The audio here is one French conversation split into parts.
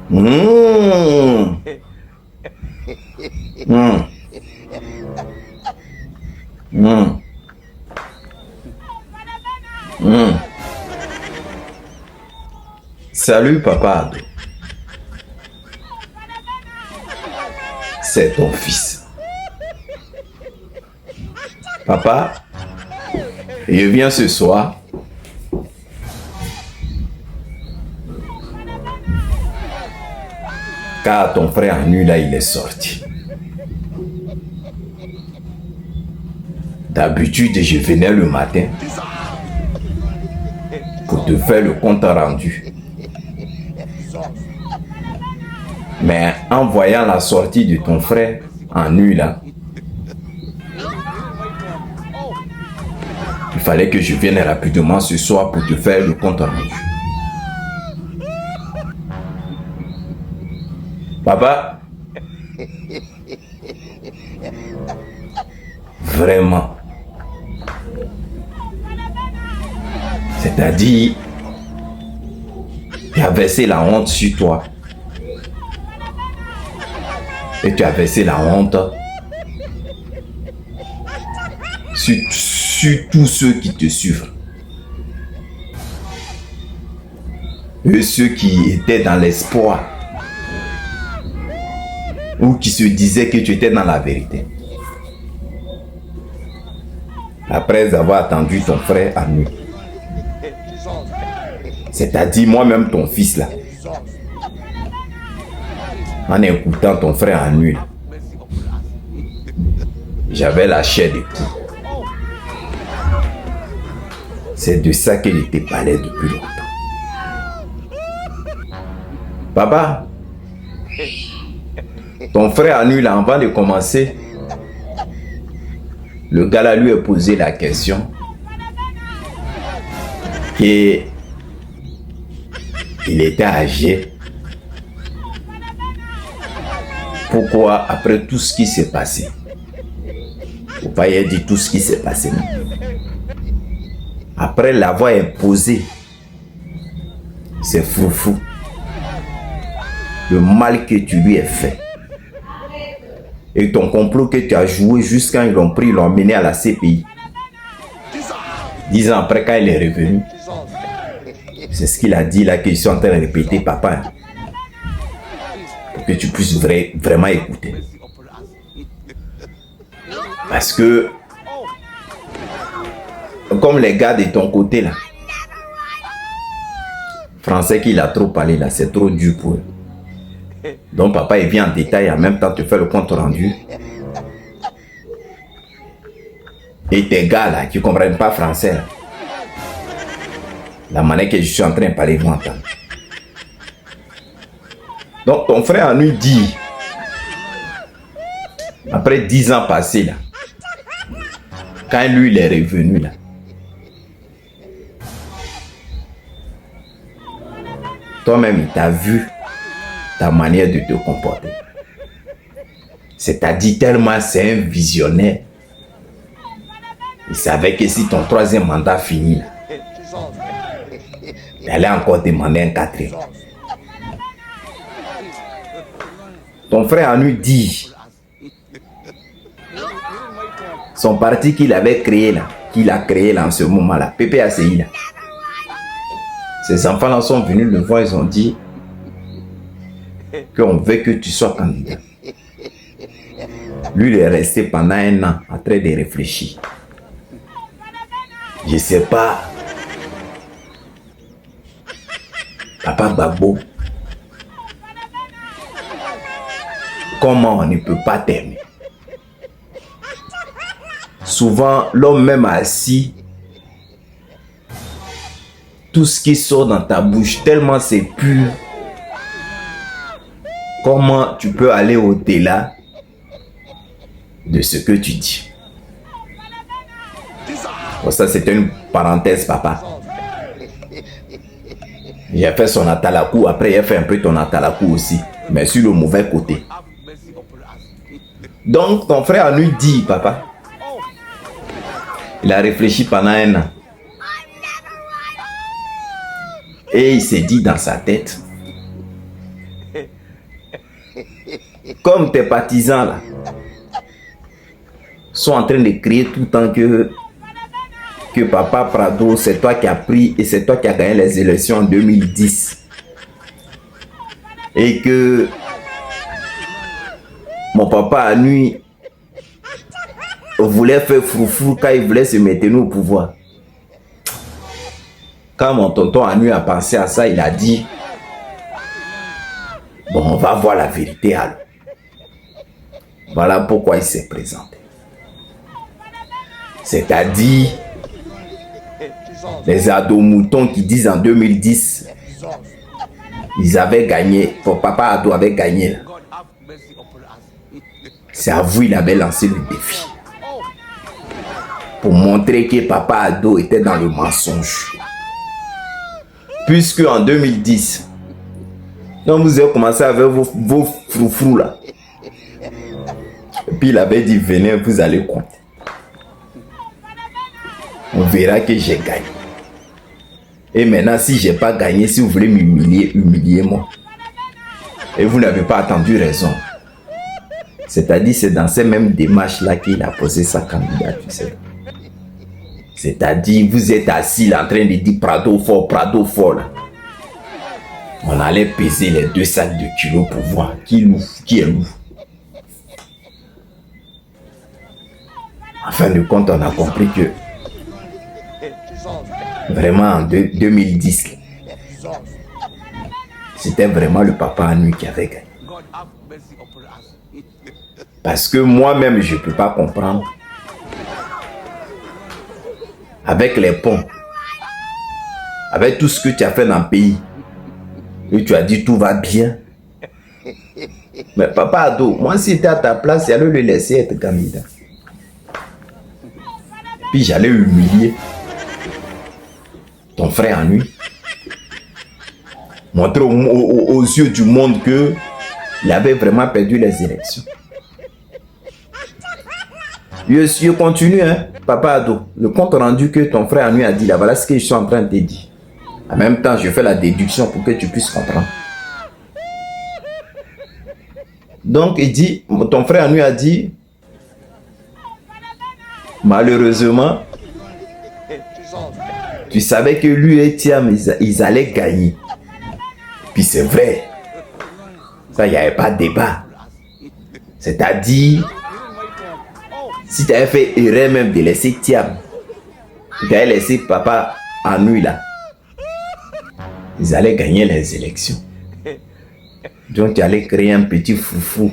Mmh. Mmh. Mmh. Mmh. Salut papa. C'est ton fils. Papa, je viens ce soir. Car ton frère nu là, il est sorti. D'habitude, je venais le matin pour te faire le compte rendu. Mais en voyant la sortie de ton frère en nu là, il fallait que je vienne rapidement ce soir pour te faire le compte rendu. Papa, vraiment, c'est-à-dire, tu as versé la honte sur toi. Et tu as versé la honte sur tous ceux qui te suivent. Et ceux qui étaient dans l'espoir ou qui se disaient que tu étais dans la vérité. Après avoir attendu ton frère à nu. C'est-à-dire moi-même ton fils là. En écoutant ton frère en nuit, j'avais la chair de poule. C'est de ça que je te parlais depuis longtemps. Papa, ton frère en nuit là, avant de commencer, le gars là lui a posé la question et il était âgé. Pourquoi, après tout ce qui s'est passé, faut pas y dire tout ce qui s'est passé, non? Après l'avoir imposé, c'est froufrou, le mal que tu lui as fait, et ton complot que tu as joué jusqu'à ils l'ont pris, ils l'ont emmené à la CPI. 10 ans après, quand il est revenu, c'est ce qu'il a dit là que je suis en train de répéter, papa. Que tu puisses vraiment écouter. Parce que, comme les gars de ton côté là, français qu'il a trop parlé là, c'est trop dur pour eux. Donc papa il vient en détail, en même temps te fait le compte rendu. Et tes gars là, qui ne comprennent pas français là, la manière que je suis en train de parler, ils vont entendre. Donc ton frère nous dit, après 10 ans passés là, quand lui il est revenu là, toi-même il t'a vu ta manière de te comporter. C'est-à-dire tellement c'est un visionnaire. Il savait que si ton 3e mandat finit là, il allait encore demander un 4e. Ton frère nous dit son parti qu'il avait créé là, qu'il a créé là en ce moment là, PPACI là. Ces enfants là sont venus le voir, ils ont dit qu'on veut que tu sois candidat. Lui il est resté pendant 1 an en train de réfléchir. Je sais pas, Papa Gbagbo, comment on ne peut pas t'aimer. Souvent, l'homme même assis, tout ce qui sort dans ta bouche, tellement c'est pur. Comment tu peux aller au-delà de ce que tu dis? Bon, ça, c'était une parenthèse, papa. J'ai fait son atalakou, après j'ai fait un peu ton atalakou aussi, mais sur le mauvais côté. Donc, ton frère lui dit, papa, il a réfléchi pendant 1 an. Et il s'est dit dans sa tête Comme tes partisans là sont en train de crier tout le temps que Papa Prado, c'est toi qui as pris et c'est toi qui as gagné les élections en 2010. Et que mon papa à nuit voulait faire froufrou quand il voulait se mettre nous au pouvoir. Quand mon tonton à nuit a pensé à ça, il a dit bon, on va voir la vérité alors. Voilà pourquoi il s'est présenté. C'est-à-dire les ados-moutons qui disent en 2010 ils avaient gagné, Papa Ado avait gagné là. C'est à vous il avait lancé le défi pour montrer que Papa Ado était dans le mensonge. Puisque en 2010 quand vous avez commencé avec vos froufrous là, et puis il avait dit venez vous allez compter. On verra que j'ai gagné. Et maintenant, si je n'ai pas gagné, si vous voulez m'humilier, humiliez-moi. Et vous n'avez pas attendu raison. C'est-à-dire, c'est dans ces mêmes démarches-là qu'il a posé sa candidature. C'est-à-dire, vous êtes assis là en train de dire Prado fort là. On allait peser les 2 sacs de kilos pour voir qui est lourd. En fin de compte, on a compris que vraiment en 2010, c'était vraiment le papa à nuit qui avait gagné. Parce que moi-même, je ne peux pas comprendre. Avec les ponts, avec tout ce que tu as fait dans le pays, et tu as dit tout va bien. Mais Papa Ado, moi si j'étais à ta place, j'allais le laisser être candidat. Puis j'allais humilier ton frère en nuit. Montrer aux yeux du monde que il avait vraiment perdu les élections. Je continue, hein, Papa Ado. Le compte rendu que ton frère en nuit a dit là, voilà ce que je suis en train de te dire. En même temps, je fais la déduction pour que tu puisses comprendre. Donc, il dit, ton frère en nuit a dit, malheureusement, tu savais que lui et Thiam, ils allaient gagner. Puis c'est vrai. Ça, il n'y avait pas de débat. C'est-à-dire, si tu avais fait erreur même de laisser Thiam, tu avais laissé Papa en nuit là, ils allaient gagner les élections. Donc tu allais créer un petit foufou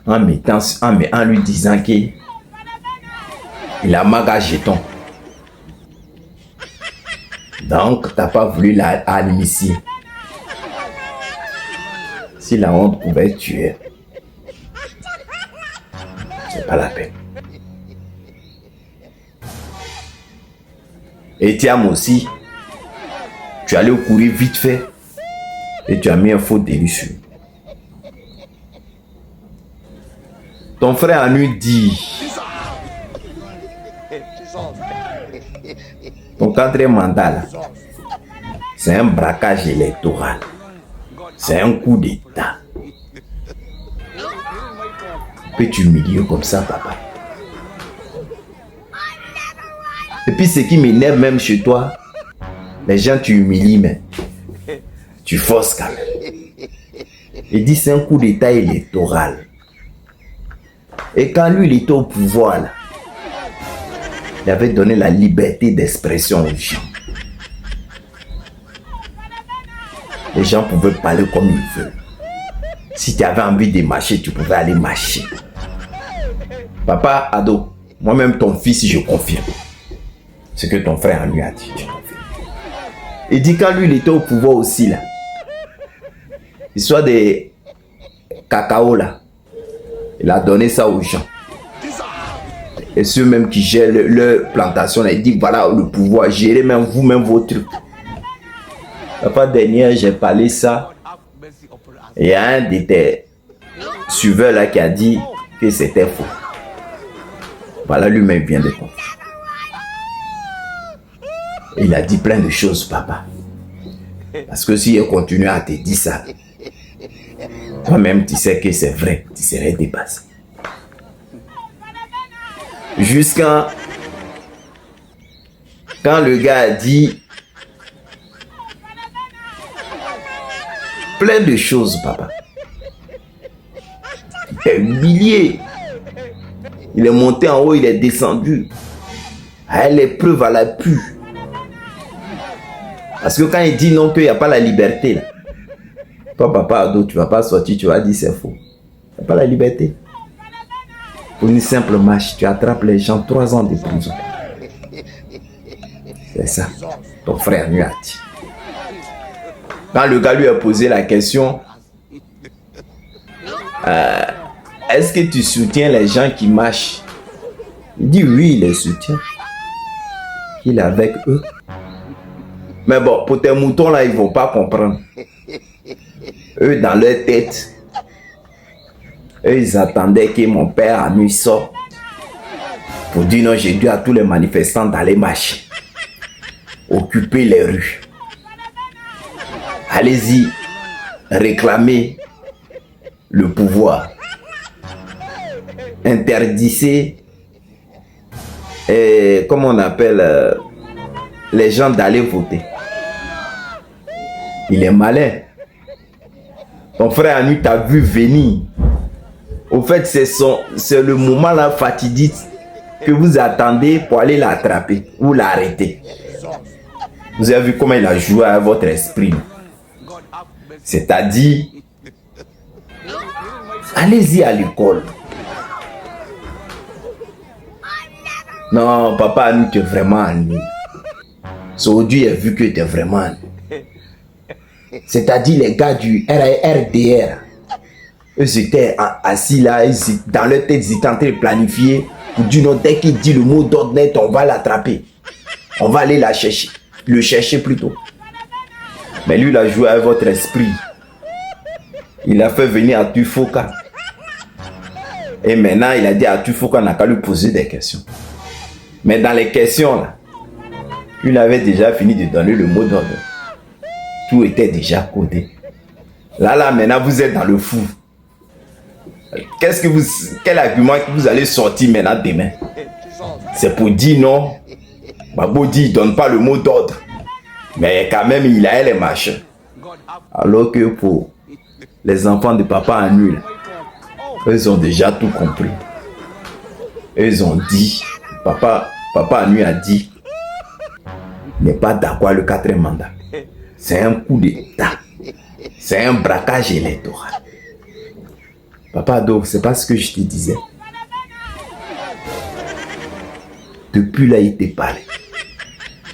en lui disant qu'il a maga jeton. Donc tu n'as pas voulu l'initier. Si la honte pouvait tuer, c'est pas la peine. Et Thiam aussi, tu allais courir vite fait et tu as mis un faux délit sur. Ton frère en lui dit, ton 4e mandat là, c'est un braquage électoral. C'est un coup d'État. Peux-tu humilier comme ça, papa? Et puis ce qui m'énerve même chez toi, les gens tu humilies, mais tu forces quand même. Il dit c'est un coup d'État électoral. Et quand lui il était au pouvoir, là, il avait donné la liberté d'expression aux gens. Les gens pouvaient parler comme ils veulent. Si tu avais envie de marcher, tu pouvais aller marcher. Papa Ado, moi-même ton fils, je confirme ce que ton frère lui a dit. Il dit quand lui il était au pouvoir aussi là, l'histoire des cacao là, il a donné ça aux gens. Et ceux même qui gèrent leur plantation là, il dit voilà le pouvoir, gérez même vous-même vos trucs. La fois dernière, j'ai parlé ça. Et il y a un de tes suiveurs là qui a dit que c'était faux. Voilà, lui-même vient de comprendre. Il a dit plein de choses, papa. Parce que si elle continue à te dire ça, toi-même tu sais que c'est vrai, tu serais dépassé. Jusqu'à quand le gars a dit plein de choses, papa. Il est humilié. Il est monté en haut, il est descendu. À l'épreuve à la pu. Parce que quand il dit non, qu'il n'y a pas la liberté, là. Toi, papa ado, tu ne vas pas sortir, tu vas dire c'est faux. Il n'y a pas la liberté. Pour une simple marche, tu attrapes les gens 3 ans de prison. C'est ça. Ton frère lui a dit. Quand le gars lui a posé la question, est-ce que tu soutiens les gens qui marchent? Il dit oui, il les soutient. Il est avec eux. Mais bon, pour tes moutons là, ils ne vont pas comprendre. Eux, dans leur tête, eux, ils attendaient que mon père à nuit sort pour dire non, j'ai dit à tous les manifestants d'aller marcher, occuper les rues. Allez-y, réclamez le pouvoir. Interdisez, comment on appelle, les gens d'aller voter. Il est malin. Ton frère Anu t'a vu venir. Au fait, c'est le moment là fatidique que vous attendez pour aller l'attraper ou l'arrêter. Vous avez vu comment il a joué à votre esprit. C'est-à-dire, allez-y à l'école. Non, papa Anu, tu es vraiment Anu. Aujourd'hui, il a vu que tu es vraiment Anu. C'est-à-dire les gars du RDR. Eux étaient assis là, dans leur tête, ils étaient en train de planifier. Pour dire non, dès qu'il dit le mot d'ordre net, on va l'attraper. On va aller la chercher. Le chercher plutôt. Mais lui, il a joué avec votre esprit. Il a fait venir à Tufoka. Et maintenant, il a dit à Tufoka, on n'a qu'à lui poser des questions. Mais dans les questions, là, il avait déjà fini de donner le mot d'ordre. Tout était déjà codé. Là, maintenant, vous êtes dans le fou. Quel argument que vous allez sortir maintenant demain? C'est pour dire non. Babo dit, il ne donne pas le mot d'ordre. Mais quand même, il a les machins. Alors que pour les enfants de papa Anu, ils ont déjà tout compris. Ils ont dit, papa Anu a dit, n'est pas d'accord le 4e mandat. C'est un coup d'État. C'est un braquage électoral. Papa Ado, c'est pas ce que je te disais. Depuis là, il te parlait.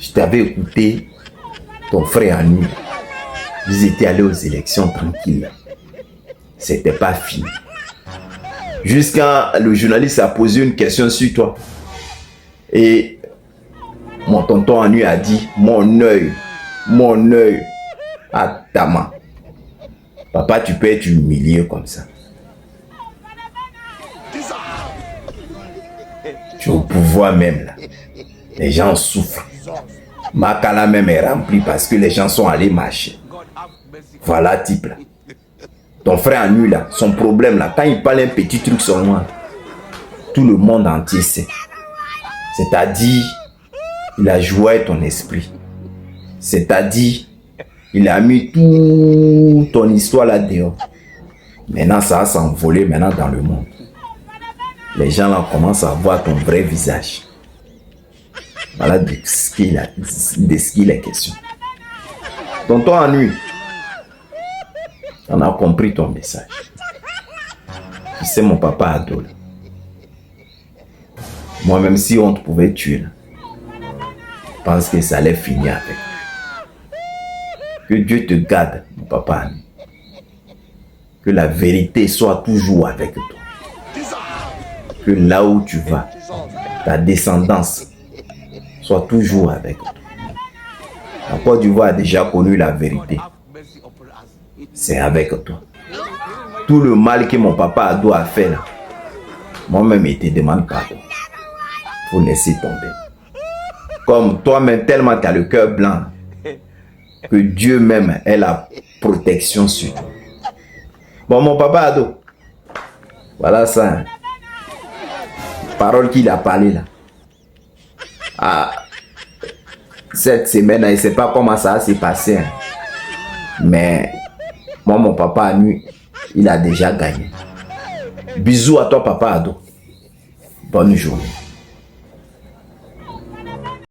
Je t'avais écouté, ton frère Anu. Vous étiez allés aux élections tranquilles. C'était pas fini. Jusqu'à le journaliste a posé une question sur toi. Et mon tonton Anu a dit, mon œil à ta main. Papa, tu peux être humilié comme ça. Tu es au pouvoir même là. Les gens souffrent. Makala même est rempli parce que les gens sont allés marcher. Voilà type là. Ton frère Anu là, son problème là, quand il parle un petit truc sur moi, tout le monde entier sait. C'est-à-dire, il a joué ton esprit. C'est-à-dire, il a mis toute ton histoire là dehors. Maintenant, ça va s'envoler maintenant dans le monde. Les gens là commencent à voir ton vrai visage. Voilà de ce qu'il est question. Tonton Anu, on a compris ton message. Tu sais mon papa Ado. Moi même si on te pouvait tuer, là, je pense que ça allait finir avec. Que Dieu te garde, mon papa Anu. Que la vérité soit toujours avec toi. Que là où tu vas, ta descendance soit toujours avec toi. La Côte d'Ivoire a déjà connu la vérité. C'est avec toi. Tout le mal que mon papa Ado a fait là, moi-même il te demande pardon. Faut laisser tomber. Comme toi-même tellement tu as le cœur blanc, Que Dieu même ait la protection sur toi. Bon, mon papa ado, voilà ça. Parole qu'il a parlé là. Ah, cette semaine, je ne sais pas comment ça s'est passé. Hein. Mais moi, mon papa, lui, il a déjà gagné. Bisous à toi, papa ado. Bonne journée.